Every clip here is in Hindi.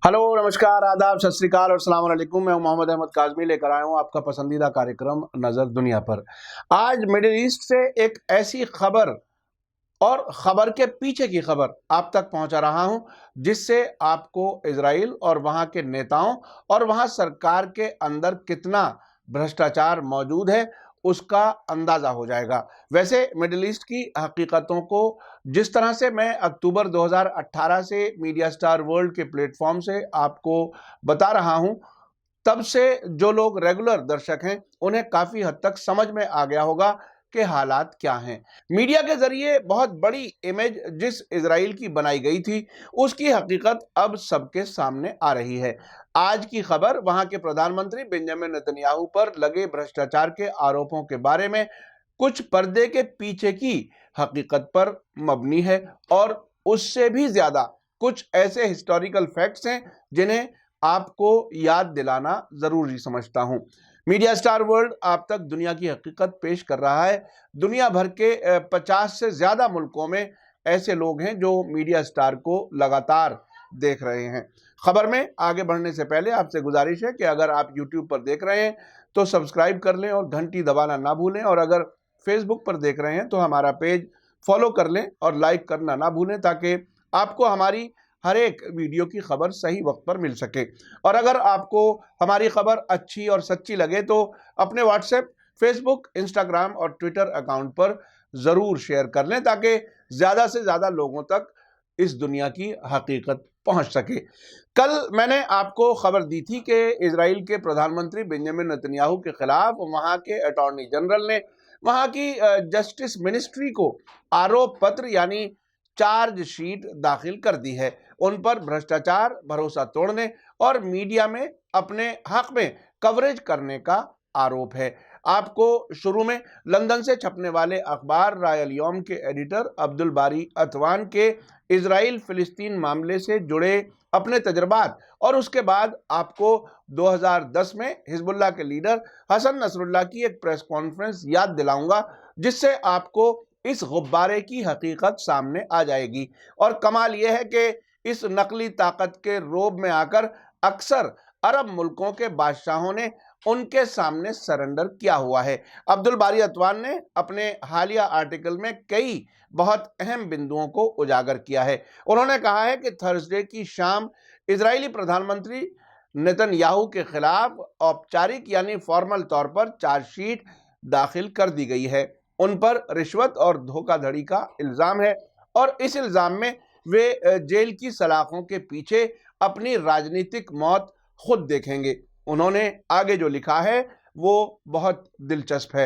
हेलो, नमस्कार, आदाब, सत श्री अकाल और अस्सलाम वालेकुम। मैं मोहम्मद अहमद काज़मी लेकर आया हूँ आपका पसंदीदा कार्यक्रम नज़र दुनिया पर। आज मिडिल ईस्ट से एक ऐसी खबर और खबर के पीछे की खबर आप तक पहुंचा रहा हूं, जिससे आपको इजराइल और वहां के नेताओं और वहां सरकार के अंदर कितना भ्रष्टाचार मौजूद है उसका अंदाजा हो जाएगा। वैसे मिडिल ईस्ट की हकीकतों को जिस तरह से मैं अक्टूबर 2018 से मीडिया स्टार वर्ल्ड के प्लेटफॉर्म से आपको बता रहा हूं, तब से जो लोग रेगुलर दर्शक हैं उन्हें काफी हद तक समझ में आ गया होगा कि हालात क्या हैं। मीडिया के जरिए बहुत बड़ी इमेज जिस इजराइल की बनाई गई थी उसकी हकीकत अब सबके सामने आ रही है। आज की खबर वहां के प्रधानमंत्री बेंजामिन नेतन्याहू पर लगे भ्रष्टाचार के आरोपों के बारे में कुछ पर्दे के पीछे की हकीकत पर मबनी है और उससे भी ज्यादा कुछ ऐसे हिस्टोरिकल फैक्ट्स हैं जिन्हें आपको याद दिलाना जरूरी समझता हूं। मीडिया स्टार वर्ल्ड आप तक दुनिया की हकीकत पेश कर रहा है। दुनिया भर के 50 से ज्यादा मुल्कों में ऐसे लोग हैं जो मीडिया स्टार को लगातार देख रहे हैं। खबर में आगे बढ़ने से पहले आपसे गुजारिश है कि अगर आप YouTube पर देख रहे हैं तो सब्सक्राइब कर लें और घंटी दबाना ना भूलें, और अगर फेसबुक पर देख रहे हैं तो हमारा पेज फॉलो कर लें और लाइक करना ना भूलें, ताकि आपको हमारी हर एक वीडियो की खबर सही वक्त पर मिल सके। और अगर आपको हमारी खबर अच्छी और सच्ची लगे तो अपने व्हाट्सएप, फेसबुक, इंस्टाग्राम और ट्विटर अकाउंट पर ज़रूर शेयर कर लें, ताकि ज़्यादा से ज़्यादा लोगों तक इस दुनिया की हकीकत पहुंच सके। कल मैंने आपको खबर दी थी कि इजराइल के प्रधानमंत्री बेंजामिन नेतन्याहू के खिलाफ वहां के अटॉर्नी जनरल ने वहां की जस्टिस मिनिस्ट्री को आरोप पत्र यानी चार्जशीट दाखिल कर दी है। उन पर भ्रष्टाचार, भरोसा तोड़ने और मीडिया में अपने हक में कवरेज करने का आरोप है। आपको शुरू में लंदन से छपने वाले अखबार रायल यौम के एडिटर अब्दुल बारी अतवान के इजराइल फिलिस्तीन मामले से जुड़े अपने तजर्बात और उसके बाद आपको 2010 में हिजबुल्लाह के लीडर हसन नसरुल्लाह की एक प्रेस कॉन्फ्रेंस याद दिलाऊंगा, जिससे आपको इस गुब्बारे की हकीकत सामने आ जाएगी। और कमाल यह है कि इस नकली ताकत के रोब में आकर अक्सर अरब मुल्कों के बादशाहों ने उनके सामने सरेंडर किया हुआ है। अब्दुल बारी अतवान ने अपने हालिया आर्टिकल में कई बहुत अहम बिंदुओं को उजागर किया है। उन्होंने कहा है कि थर्सडे की शाम इजरायली प्रधानमंत्री नेतन्याहू के खिलाफ औपचारिक यानी फॉर्मल तौर पर चार्जशीट दाखिल कर दी गई है। उन पर रिश्वत और धोखाधड़ी का इल्जाम है और इस इल्जाम में वे जेल की सलाखों के पीछे अपनी राजनीतिक मौत खुद देखेंगे। उन्होंने आगे जो लिखा है वो बहुत दिलचस्प है।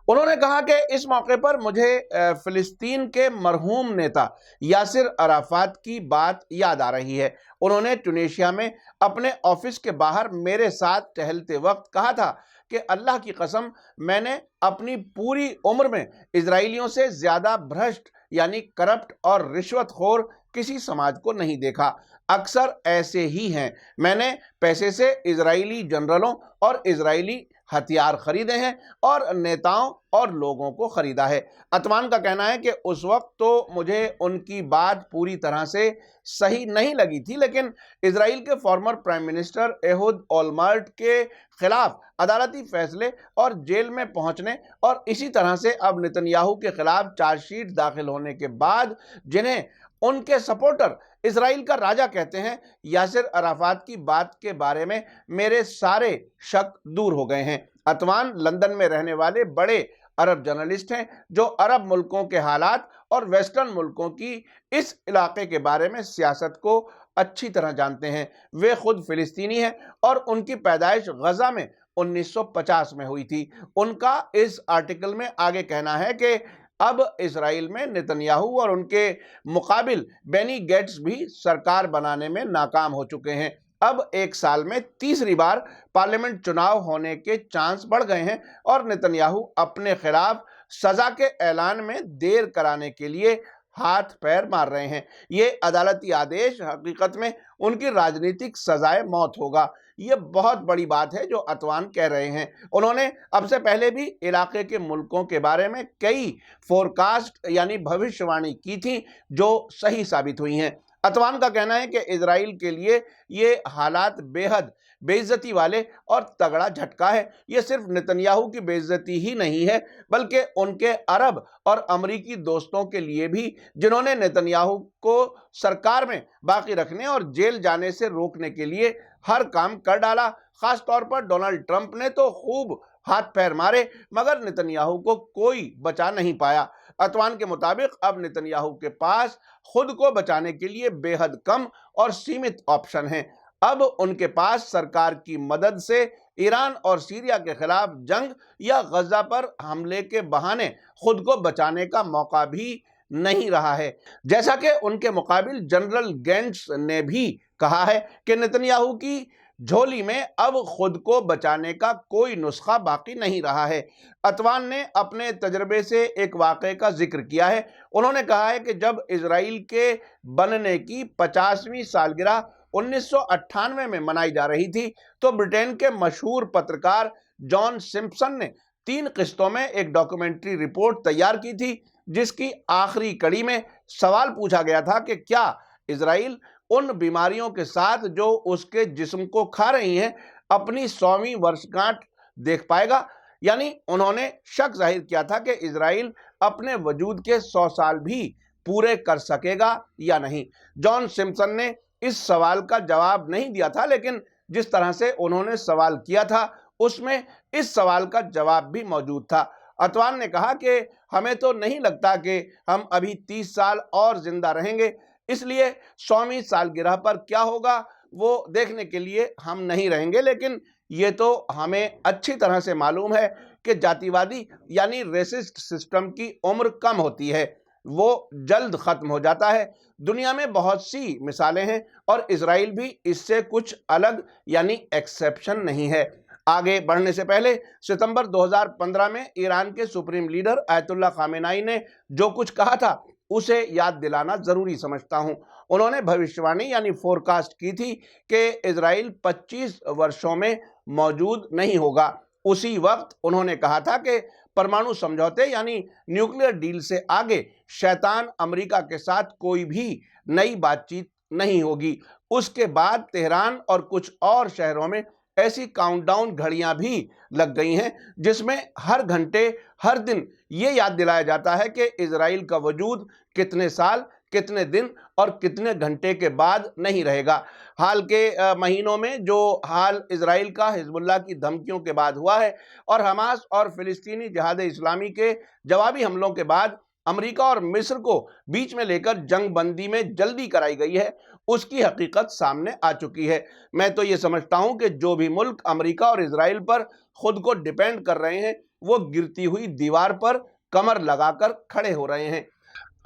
उन्होंने कहा कि इस मौके पर मुझे फिलिस्तीन के मरहूम नेता यासिर अराफात की बात याद आ रही है। उन्होंने ट्यूनीशिया में अपने ऑफिस के बाहर मेरे साथ टहलते वक्त कहा था कि अल्लाह की कसम, मैंने अपनी पूरी उम्र में इजरायलियों से ज्यादा भ्रष्ट यानी करप्ट और रिश्वतखोर किसी समाज को नहीं देखा। अक्सर ऐसे ही हैं। मैंने पैसे से इजरायली जनरलों और इजरायली हथियार खरीदे हैं और नेताओं और लोगों को खरीदा है। अतमान का कहना है कि उस वक्त तो मुझे उनकी बात पूरी तरह से सही नहीं लगी थी, लेकिन इजराइल के फॉर्मर प्राइम मिनिस्टर एहुद ओलमर्ट के खिलाफ अदालती फैसले और जेल में पहुंचने और इसी तरह से अब नेतन्याहू के खिलाफ चार्जशीट दाखिल होने के बाद जिन्हें उनके सपोर्टर इजराइल का राजा कहते हैं, यासिर अराफात की बात के बारे में मेरे सारे शक दूर हो गए हैं। अतवान लंदन में रहने वाले बड़े अरब जर्नलिस्ट हैं जो अरब मुल्कों के हालात और वेस्टर्न मुल्कों की इस इलाके के बारे में सियासत को अच्छी तरह जानते हैं। वे खुद फिलिस्तीनी हैं और उनकी पैदाइश गजा में 1950 में हुई थी। उनका इस आर्टिकल में आगे कहना है कि अब इसराइल में नेतन्याहू और उनके मुकाबिल बेनी गेट्स भी सरकार बनाने में नाकाम हो चुके हैं। अब एक साल में तीसरी बार पार्लियामेंट चुनाव होने के चांस बढ़ गए हैं और नेतन्याहू अपने खिलाफ सजा के ऐलान में देर कराने के लिए हाथ पैर मार रहे हैं। ये अदालती आदेश हकीकत में उनकी राजनीतिक सजाए मौत होगा। ये बहुत बड़ी बात है जो अतवान कह रहे हैं। उन्होंने अब से पहले भी इलाके के मुल्कों के बारे में कई फोरकास्ट यानी भविष्यवाणी की थी जो सही साबित हुई हैं। अतवान का कहना है कि इजराइल के लिए ये हालात बेहद बेइज्जती वाले और तगड़ा झटका है। ये सिर्फ नेतन्याहू की बेइज्जती ही नहीं है, बल्कि उनके अरब और अमरीकी दोस्तों के लिए भी, जिन्होंने नेतन्याहू को सरकार में बाकी रखने और जेल जाने से रोकने के लिए हर काम कर डाला। खास तौर पर डोनाल्ड ट्रंप ने तो खूब हाथ पैर मारे, मगर नेतन्याहू को कोई बचा नहीं पाया। अतवान के मुताबिक अब नेतन्याहू के पास खुद को बचाने के लिए बेहद कम और सीमित ऑप्शन हैं। अब उनके पास सरकार की मदद से ईरान और सीरिया के खिलाफ जंग या गजा पर हमले के बहाने खुद को बचाने का मौका भी नहीं रहा है। जैसा कि उनके मुकाबिल जनरल गेंट्स ने भी कहा है कि नेतन्याहू की झोली में अब खुद को बचाने का कोई नुस्खा बाकी नहीं रहा है। अतवान ने अपने तजर्बे से एक वाक़े का जिक्र किया है। उन्होंने कहा है कि जब इजराइल के बनने की 50वीं सालगिरह 1998 में मनाई जा रही थी, तो ब्रिटेन के मशहूर पत्रकार जॉन सिम्पसन ने 3 किस्तों में एक डॉक्यूमेंट्री रिपोर्ट तैयार की थी, जिसकी आखिरी कड़ी में सवाल पूछा गया था कि क्या इजराइल उन बीमारियों के साथ जो उसके जिस्म को खा रही हैं अपनी 100वीं वर्षगांठ देख पाएगा। यानी उन्होंने शक जाहिर किया था कि इजराइल अपने वजूद के 100 साल भी पूरे कर सकेगा या नहीं। जॉन सिम्पसन ने इस सवाल का जवाब नहीं दिया था, लेकिन जिस तरह से उन्होंने सवाल किया था उसमें इस सवाल का जवाब भी मौजूद था। अतवान ने कहा कि हमें तो नहीं लगता कि हम अभी 30 साल और जिंदा रहेंगे, इसलिए 100वीं सालगिरह पर क्या होगा वो देखने के लिए हम नहीं रहेंगे। लेकिन ये तो हमें अच्छी तरह से मालूम है कि जातिवादी यानी रेसिस्ट सिस्टम की उम्र कम होती है, वो जल्द खत्म हो जाता है। दुनिया में बहुत सी मिसालें हैं और इजराइल भी इससे कुछ अलग यानी एक्सेप्शन नहीं है। आगे बढ़ने से पहले सितंबर 2015 में ईरान के सुप्रीम लीडर आयतुल्लाह खामेनाई ने जो कुछ कहा था उसे याद दिलाना जरूरी समझता हूं। उन्होंने भविष्यवाणी यानी फोरकास्ट की थी कि इजराइल 25 वर्षों में मौजूद नहीं होगा। उसी वक्त उन्होंने कहा था कि परमाणु समझौते यानी न्यूक्लियर डील से आगे शैतान अमेरिका के साथ कोई भी नई बातचीत नहीं होगी। उसके बाद तेहरान और कुछ और शहरों में ऐसी काउंटडाउन घड़ियां भी लग गई हैं जिसमें हर घंटे हर दिन ये याद दिलाया जाता है कि इजराइल का वजूद कितने साल, कितने दिन और कितने घंटे के बाद नहीं रहेगा। हाल के महीनों में जो हाल इजराइल का हिजबुल्लाह की धमकियों के बाद हुआ है और हमास और फिलिस्तीनी जिहाद इस्लामी के जवाबी हमलों के बाद अमेरिका और मिस्र को बीच में लेकर जंग बंदी में जल्दी कराई गई है, उसकी हकीकत सामने आ चुकी है। मैं तो ये समझता हूं कि जो भी मुल्क अमेरिका और इजराइल पर खुद को डिपेंड कर रहे हैं वो गिरती हुई दीवार पर कमर लगाकर खड़े हो रहे हैं।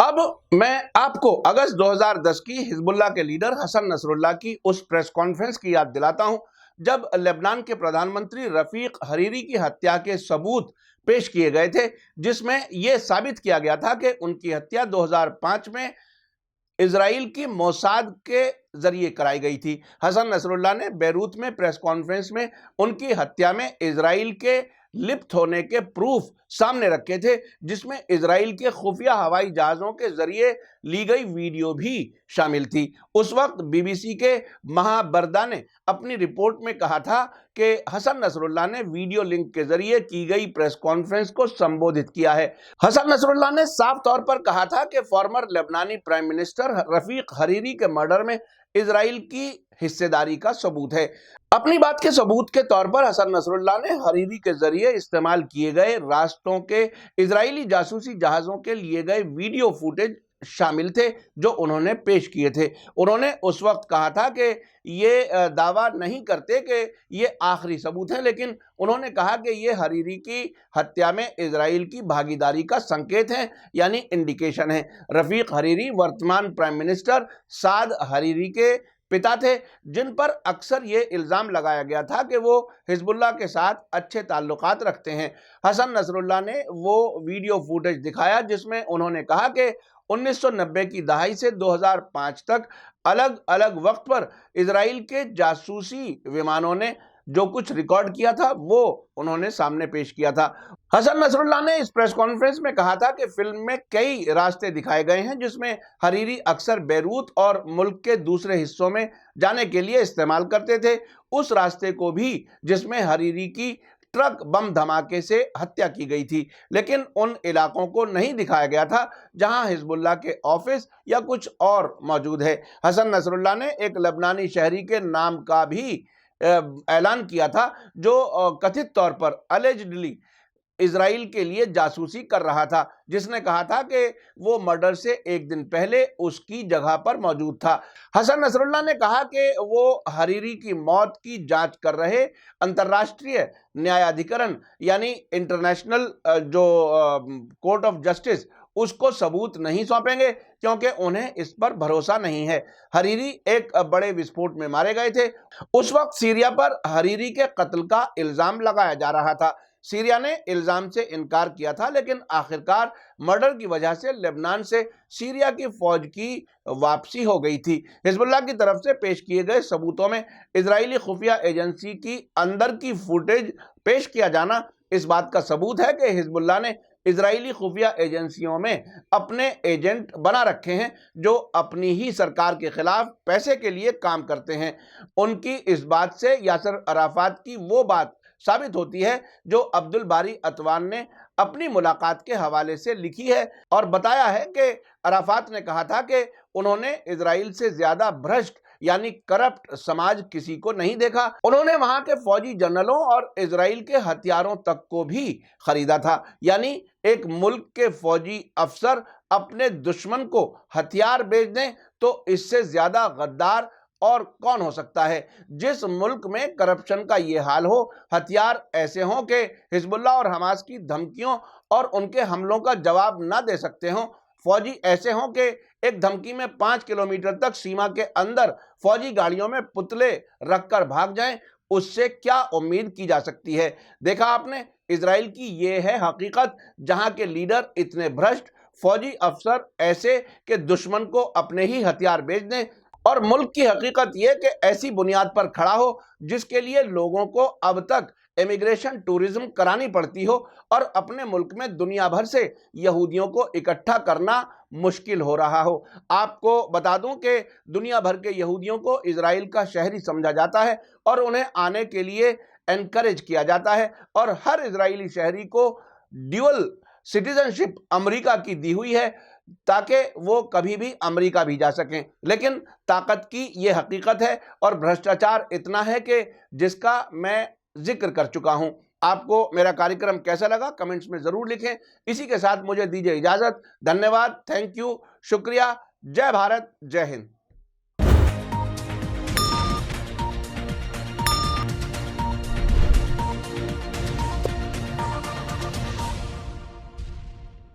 अब मैं आपको अगस्त 2010 की हिजबुल्लाह के लीडर हसन नसरुल्लाह की उस प्रेस कॉन्फ्रेंस की याद दिलाता हूं जब लेबनान के प्रधानमंत्री रफीक हरीरी की हत्या के सबूत पेश किए गए थे, जिसमें यह साबित किया गया था कि उनकी हत्या 2005 में इजराइल की मोसाद के जरिए कराई गई थी। हसन नसरुल्लाह ने बैरूत में प्रेस कॉन्फ्रेंस में उनकी हत्या में इजराइल के लिप्त होने के प्रूफ सामने रखे थे, जिसमें इजराइल के खुफिया हवाई जहाजों के जरिए ली गई वीडियो भी शामिल थी। उस वक्त बीबीसी के महाबरदा ने अपनी रिपोर्ट में कहा था कि हसन नसरुल्लाह ने वीडियो लिंक के जरिए की गई प्रेस कॉन्फ्रेंस को संबोधित किया है। हसन नसरुल्लाह ने साफ तौर पर कहा था कि farmer लेबनानी prime minister Rafiq Hariri के मर्डर में इजराइल की हिस्सेदारी का सबूत है। अपनी बात के सबूत के तौर पर हसन नसरुल्लाह ने हरीरी के जरिए इस्तेमाल किए गए राष्ट्रों के इजरायली जासूसी जहाजों के लिए गए वीडियो फुटेज शामिल थे जो उन्होंने पेश किए थे। उन्होंने उस वक्त कहा था कि ये दावा नहीं करते कि ये आखिरी सबूत है, लेकिन उन्होंने कहा कि ये हरीरी की हत्या में इजराइल की भागीदारी का संकेत है यानी इंडिकेशन है। रफीक हरीरी वर्तमान प्राइम मिनिस्टर साद हरीरी के पिता थे, जिन पर अक्सर ये इल्ज़ाम लगाया गया था कि वो हिजबुल्लाह के साथ अच्छे ताल्लुकात रखते हैं। हसन नसरुल्लाह ने वो वीडियो फुटेज दिखाया जिसमें उन्होंने कहा कि 1990 की दहाई से 2005 तक अलग अलग वक्त पर इजराइल के जासूसी विमानों ने जो कुछ रिकॉर्ड किया था वो उन्होंने सामने पेश किया था। हसन नसरुल्लाह ने इस प्रेस कॉन्फ्रेंस में कहा था कि फिल्म में कई रास्ते दिखाए गए हैं जिसमें हरीरी अक्सर बेरूत और मुल्क के दूसरे हिस्सों में जाने के लिए इस्तेमाल करते थे। उस रास्ते को भी जिसमें हरीरी की ट्रक बम धमाके से हत्या की गई थी, लेकिन उन इलाकों को नहीं दिखाया गया था जहां हिजबुल्लाह के ऑफिस या कुछ और मौजूद है। हसन नसरुल्लाह ने एक लेबनानी शहरी के नाम का भी ऐलान किया था जो कथित तौर पर अलेजडली इजराइल के लिए जासूसी कर रहा था, जिसने कहा था कि वो मर्डर से एक दिन पहले उसकी जगह पर मौजूद था। हसन नसरुल्लाह ने कहा कि वो हरीरी की मौत की जांच कर रहे अंतर्राष्ट्रीय न्यायाधिकरण यानी इंटरनेशनल जो कोर्ट ऑफ जस्टिस उसको सबूत नहीं सौंपेंगे क्योंकि उन्हें इस पर भरोसा नहीं है। हरीरी एक बड़े विस्फोट में मारे गए थे। उस वक्त सीरिया पर हरीरी के कत्ल का इल्जाम लगाया जा रहा था। सीरिया ने इल्जाम से इनकार किया था, लेकिन आखिरकार मर्डर की वजह से लेबनान से सीरिया की फौज की वापसी हो गई थी। हिजबुल्लाह की तरफ से पेश किए गए सबूतों में इजरायली खुफिया एजेंसी की अंदर की फुटेज पेश किया जाना इस बात का सबूत है कि हिजबुल्लाह ने इजरायली खुफिया एजेंसियों में अपने एजेंट बना रखे हैं जो अपनी ही सरकार के खिलाफ पैसे के लिए काम करते हैं। उनकी इस बात से यासर अराफात की वो बात साबित होती है जो अब्दुल बारी अतवान ने अपनी मुलाकात के हवाले से लिखी है और बताया है कि अराफात ने कहा था कि उन्होंने इजराइल से ज्यादा भ्रष्ट यानी करप्ट समाज किसी को नहीं देखा। उन्होंने वहां के फौजी जनरलों और इजराइल के हथियारों तक को भी खरीदा था, यानी एक मुल्क के फौजी अफसर अपने दुश्मन को हथियार बेच दें तो इससे ज्यादा गद्दार और कौन हो सकता है। जिस मुल्क में करप्शन का ये हाल हो, हथियार ऐसे हों कि हिजबुल्लाह और हमास की धमकियों और उनके हमलों का जवाब ना दे सकते हों, फौजी ऐसे हों कि एक धमकी में 5 किलोमीटर तक सीमा के अंदर फौजी गाड़ियों में पुतले रखकर भाग जाएं, उससे क्या उम्मीद की जा सकती है। देखा आपने, इजराइल की ये है हकीकत जहां के लीडर इतने भ्रष्ट, फौजी अफसर ऐसे कि दुश्मन को अपने ही हथियार बेच दें, और मुल्क की हकीकत यह कि ऐसी बुनियाद पर खड़ा हो जिसके लिए लोगों को अब तक इमिग्रेशन टूरिज्म करानी पड़ती हो और अपने मुल्क में दुनिया भर से यहूदियों को इकट्ठा करना मुश्किल हो रहा हो। आपको बता दूं कि दुनिया भर के यहूदियों को इजराइल का शहरी समझा जाता है और उन्हें आने के लिए एनकरेज किया जाता है और हर इजरायली शहरी को ड्यूअल सिटीजनशिप अमेरिका की दी हुई है ताकि वो कभी भी अमेरिका भी जा सकें। लेकिन ताकत की ये हकीकत है और भ्रष्टाचार इतना है कि जिसका मैं जिक्र कर चुका हूं। आपको मेरा कार्यक्रम कैसा लगा कमेंट्स में जरूर लिखें। इसी के साथ मुझे दीजिए इजाजत। धन्यवाद, थैंक यू, शुक्रिया। जय भारत, जय हिंद।